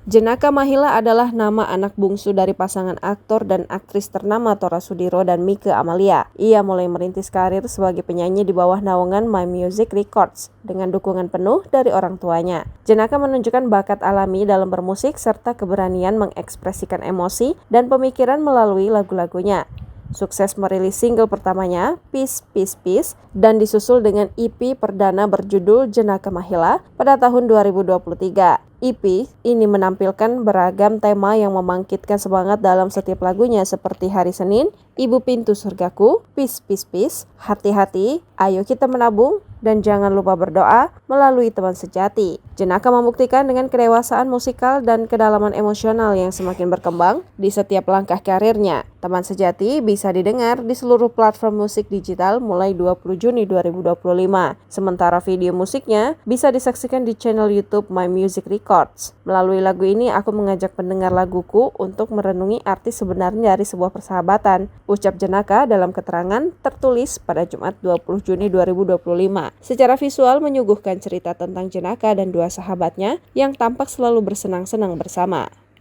Jenaka Mahila adalah nama anak bungsu dari pasangan aktor dan aktris ternama Tora Sudiro dan Mike Amalia. Ia mulai merintis karir sebagai penyanyi di bawah naungan My Music Records dengan dukungan penuh dari orang tuanya. Jenaka menunjukkan bakat alami dalam bermusik serta keberanian mengekspresikan emosi dan pemikiran melalui lagu-lagunya. Sukses merilis single pertamanya, Peace, Peace, Peace, dan disusul dengan EP perdana berjudul Jenaka Mahila pada tahun 2023. EP ini menampilkan beragam tema yang membangkitkan semangat dalam setiap lagunya seperti Hari Senin, Ibu Pintu Surgaku, Peace, Peace, Peace, Hati-Hati, Ayo Kita Menabung, dan Jangan Lupa Berdoa melalui Teman Sejati. Jenaka membuktikan dengan kedewasaan musikal dan kedalaman emosional yang semakin berkembang di setiap langkah karirnya. Teman Sejati bisa didengar di seluruh platform musik digital mulai 20 Juni 2025. Sementara video musiknya bisa disaksikan di channel YouTube My Music Records. Melalui lagu ini aku mengajak pendengar laguku untuk merenungi arti sebenarnya dari sebuah persahabatan, ucap Jenaka dalam keterangan tertulis pada Jumat 20 Juni 2025. Secara visual menyuguhkan cerita tentang Jenaka dan dua sahabatnya yang tampak selalu bersenang-senang bersama.